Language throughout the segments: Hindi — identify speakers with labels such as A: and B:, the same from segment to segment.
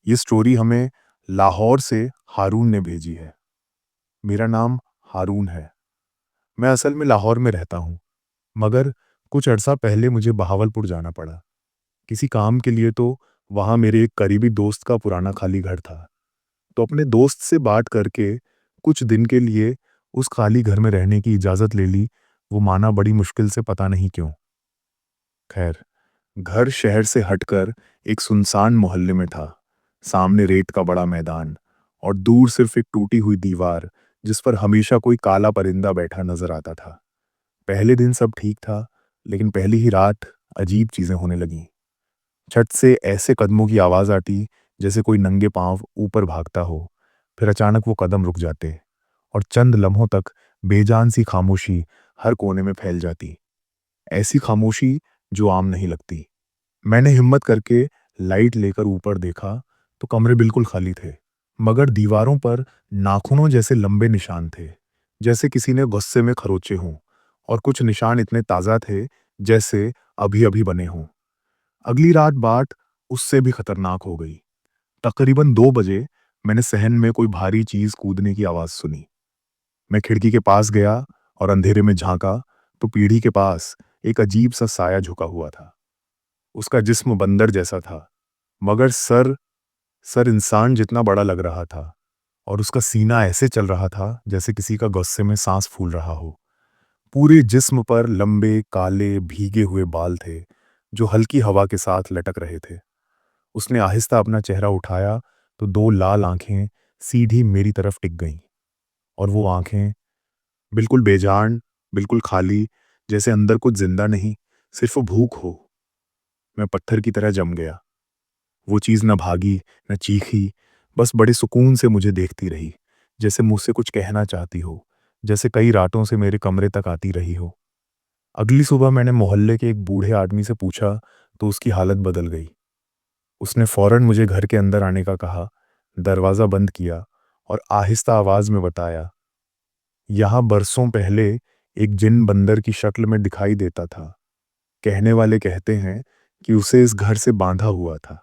A: ये स्टोरी हमें लाहौर से हारून ने भेजी है। मेरा नाम हारून है। मैं असल में लाहौर में रहता हूँ, मगर कुछ अरसा पहले मुझे बहावलपुर जाना पड़ा। किसी काम के लिए तो वहाँ मेरे एक करीबी दोस्त का पुराना खाली घर था। तो अपने दोस्त से बात करके कुछ दिन के लिए उस खाली घर में रहने की इजाज़त ले ली। वो माना बड़ी मुश्किल से, पता नहीं क्यों। खैर, घर शहर से हटकर एक सुनसान मोहल्ले में था। सामने रेत का बड़ा मैदान और दूर सिर्फ एक टूटी हुई दीवार जिस पर हमेशा कोई काला परिंदा बैठा नजर आता था। पहले दिन सब ठीक था, लेकिन पहली ही रात अजीब चीजें होने लगीं। छत से ऐसे कदमों की आवाज आती जैसे कोई नंगे पांव ऊपर भागता हो। फिर अचानक वो कदम रुक जाते और चंद लम्हों तक बेजान सी खामोशी हर कोने में फैल जाती। ऐसी खामोशी जो आम नहीं लगती। मैंने हिम्मत करके लाइट लेकर ऊपर देखा तो कमरे बिल्कुल खाली थे, मगर दीवारों पर नाखूनों जैसे लंबे निशान थे, जैसे किसी ने गुस्से में खरोचे हों। और कुछ निशान इतने ताज़ा थे जैसे अभी अभी बने हों। अगली रात बात उससे भी खतरनाक हो गई। तकरीबन 2 बजे मैंने सहन में कोई भारी चीज कूदने की आवाज सुनी। मैं खिड़की के पास गया और अंधेरे में झांका तो पीढ़ी के पास एक अजीब सा साया झुका हुआ था। उसका जिस्म बंदर जैसा था, मगर सर सर इंसान जितना बड़ा लग रहा था। और उसका सीना ऐसे चल रहा था जैसे किसी का गुस्से में सांस फूल रहा हो। पूरे जिस्म पर लंबे काले भीगे हुए बाल थे जो हल्की हवा के साथ लटक रहे थे। उसने आहिस्ता अपना चेहरा उठाया तो 2 लाल आंखें सीधी मेरी तरफ टिक गईं। और वो आंखें बिल्कुल बेजान, बिल्कुल खाली, जैसे अंदर कुछ जिंदा नहीं, सिर्फ भूख हो। मैं पत्थर की तरह जम गया। वो चीज़ न भागी, न चीखी, बस बड़े सुकून से मुझे देखती रही, जैसे मुझसे कुछ कहना चाहती हो, जैसे कई रातों से मेरे कमरे तक आती रही हो। अगली सुबह मैंने मोहल्ले के एक बूढ़े आदमी से पूछा तो उसकी हालत बदल गई। उसने फौरन मुझे घर के अंदर आने का कहा, दरवाज़ा बंद किया और आहिस्ता आवाज़ में बताया, यहाँ बरसों पहले एक जिन बंदर की शक्ल में दिखाई देता था। कहने वाले कहते हैं कि उसे इस घर से बांधा हुआ था,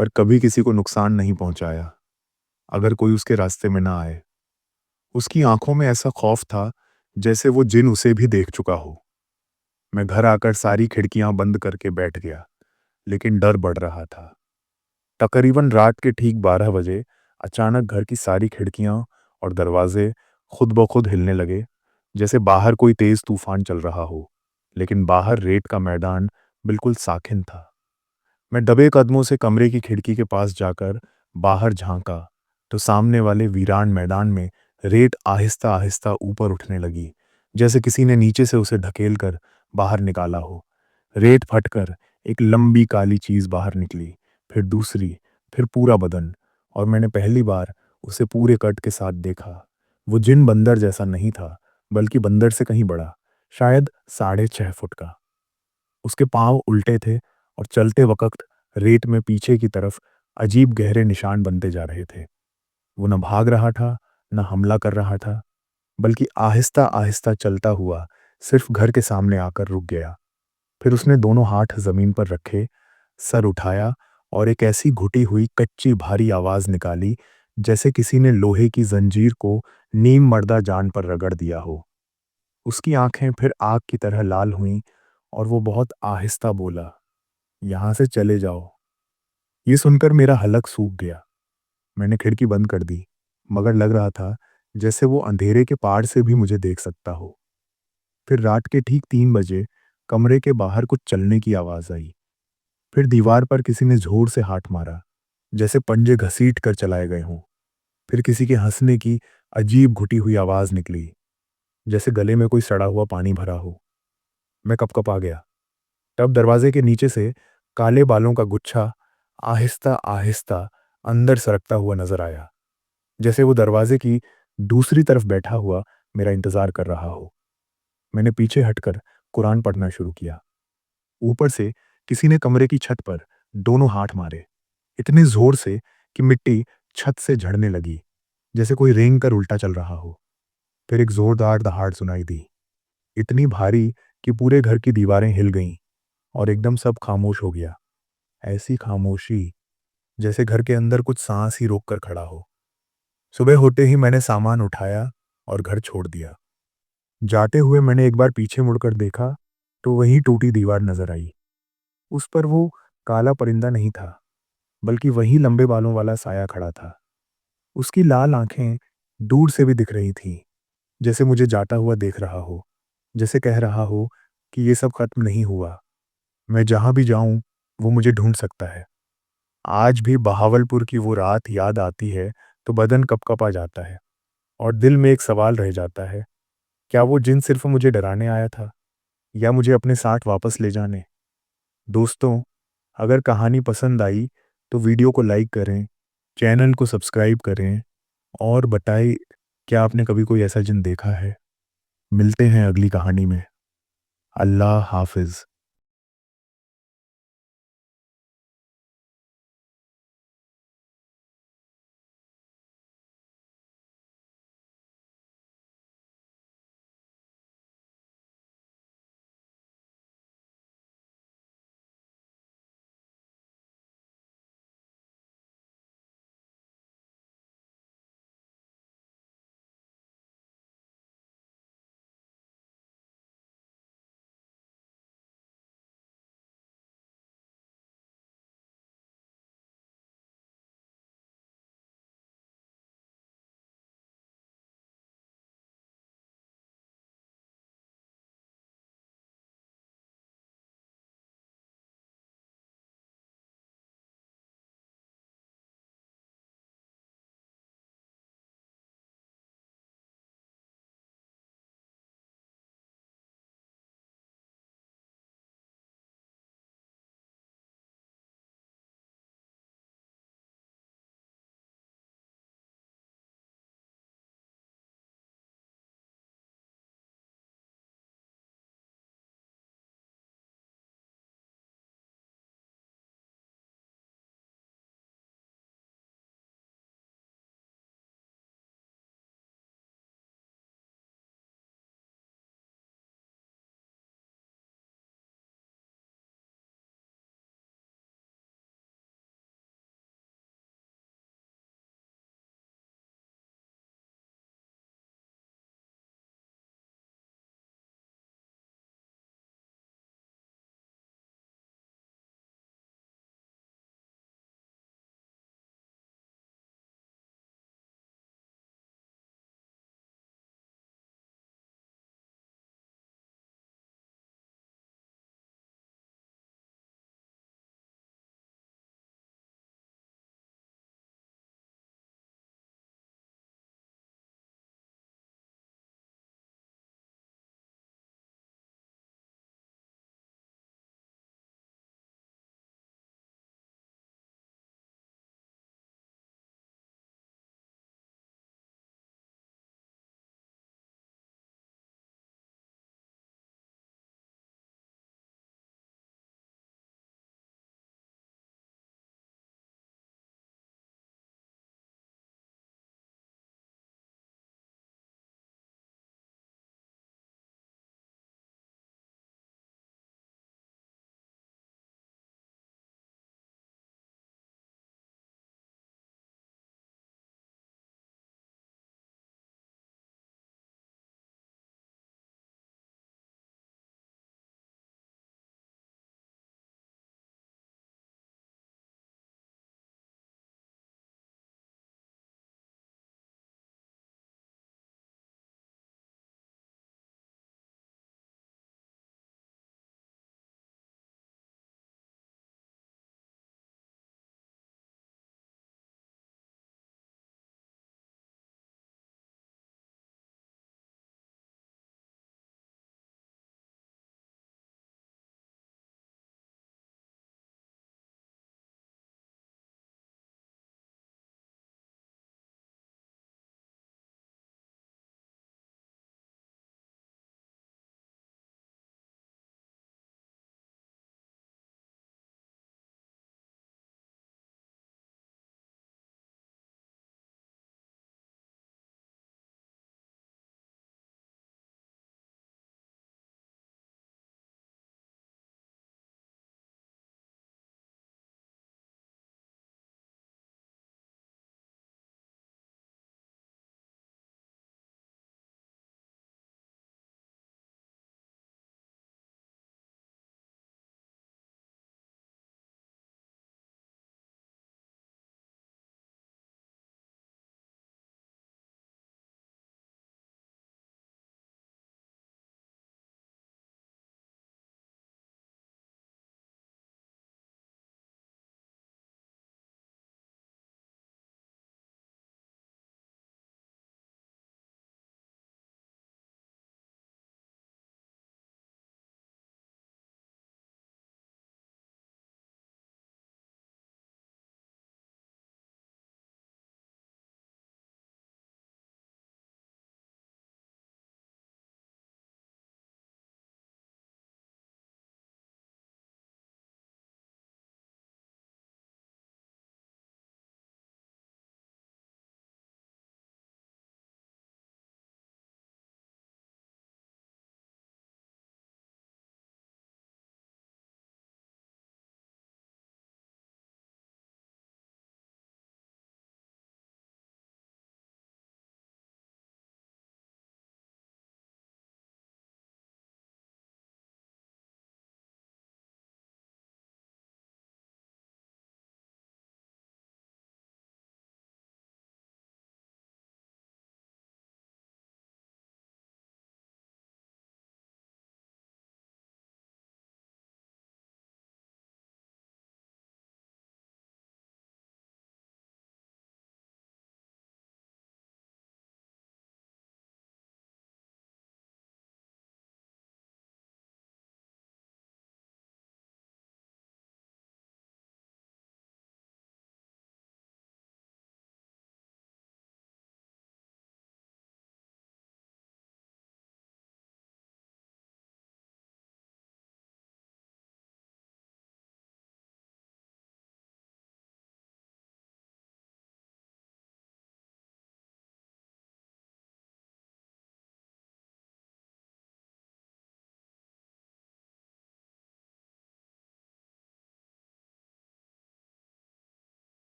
A: पर कभी किसी को नुकसान नहीं पहुंचाया, अगर कोई उसके रास्ते में ना आए। उसकी आंखों में ऐसा खौफ था जैसे वो जिन उसे भी देख चुका हो। मैं घर आकर सारी खिड़कियां बंद करके बैठ गया, लेकिन डर बढ़ रहा था। तकरीबन रात के ठीक 12 बजे अचानक घर की सारी खिड़कियां और दरवाजे खुद ब खुद हिलने लगे, जैसे बाहर कोई तेज तूफान चल रहा हो। लेकिन बाहर रेत का मैदान बिल्कुल साकिन था। मैं दबे कदमों से कमरे की खिड़की के पास जाकर बाहर झांका तो सामने वाले वीरान मैदान में रेत आहिस्ता आहिस्ता ऊपर उठने लगी, जैसे किसी ने नीचे से उसे ढकेल कर बाहर निकाला हो। रेत फटकर एक लंबी काली चीज बाहर निकली, फिर दूसरी, फिर पूरा बदन। और मैंने पहली बार उसे पूरे कट के साथ देखा। वो जिन बंदर जैसा नहीं था, बल्कि बंदर से कहीं बड़ा, शायद 6.5 फुट का। उसके पांव उल्टे थे और चलते वक्त रेत में पीछे की तरफ अजीब गहरे निशान बनते जा रहे थे। वो न भाग रहा था, न हमला कर रहा था, बल्कि आहिस्ता आहिस्ता चलता हुआ सिर्फ घर के सामने आकर रुक गया। फिर उसने दोनों हाथ जमीन पर रखे, सर उठाया और एक ऐसी घुटी हुई कच्ची भारी आवाज निकाली जैसे किसी ने लोहे की जंजीर को नीम मर्दा जान पर रगड़ दिया हो। उसकी आंखें फिर आग की तरह लाल हुईं और वो बहुत आहिस्ता बोला, यहां से चले जाओ। ये सुनकर मेरा हलक सूख गया। मैंने खिड़की बंद कर दी, मगर लग रहा था जैसे वो अंधेरे के पार से भी मुझे देख सकता हो। फिर रात के ठीक 3 बजे कमरे के बाहर कुछ चलने की आवाज आई। फिर दीवार पर किसी ने जोर से हाथ मारा, जैसे पंजे घसीट कर चलाए गए हों। फिर किसी के हंसने की अजीब घुटी हुई आवाज निकली, जैसे गले में कोई सड़ा हुआ पानी भरा हो। मैं कपकपा गया। तब दरवाजे के नीचे से काले बालों का गुच्छा आहिस्ता आहिस्ता अंदर सरकता हुआ नजर आया, जैसे वो दरवाजे की दूसरी तरफ बैठा हुआ मेरा इंतजार कर रहा हो। मैंने पीछे हटकर कुरान पढ़ना शुरू किया। ऊपर से किसी ने कमरे की छत पर दोनों हाथ मारे, इतने जोर से कि मिट्टी छत से झड़ने लगी, जैसे कोई रेंग कर उल्टा चल रहा हो। फिर एक जोरदार दहाड़ सुनाई दी, इतनी भारी कि पूरे घर की दीवारें हिल गईं और एकदम सब खामोश हो गया। ऐसी खामोशी जैसे घर के अंदर कुछ सांस ही रोक कर खड़ा हो। सुबह होते ही मैंने सामान उठाया और घर छोड़ दिया। जाते हुए मैंने एक बार पीछे मुड़कर देखा, तो वही टूटी दीवार नजर आई। उस पर वो काला परिंदा नहीं था, बल्कि वही लंबे बालों वाला साया खड़ा था। उसकी लाल आंखें दूर से भी दिख रही थीं, जैसे मुझे जाता हुआ देख रहा हो, जैसे कह रहा हो कि ये सब खत्म नहीं हुआ। मैं जहां भी जाऊं, वो मुझे ढूंढ सकता है। आज भी बहावलपुर की वो रात याद आती है तो बदन कपकपा जाता है और दिल में एक सवाल रह जाता है, क्या वो जिन सिर्फ मुझे डराने आया था या मुझे अपने साथ वापस ले जाने? दोस्तों, अगर कहानी पसंद आई तो वीडियो को लाइक करें, चैनल को सब्सक्राइब करें और बताएं, क्या आपने कभी कोई ऐसा जिन देखा है? मिलते हैं अगली कहानी में। अल्लाह हाफ़िज़।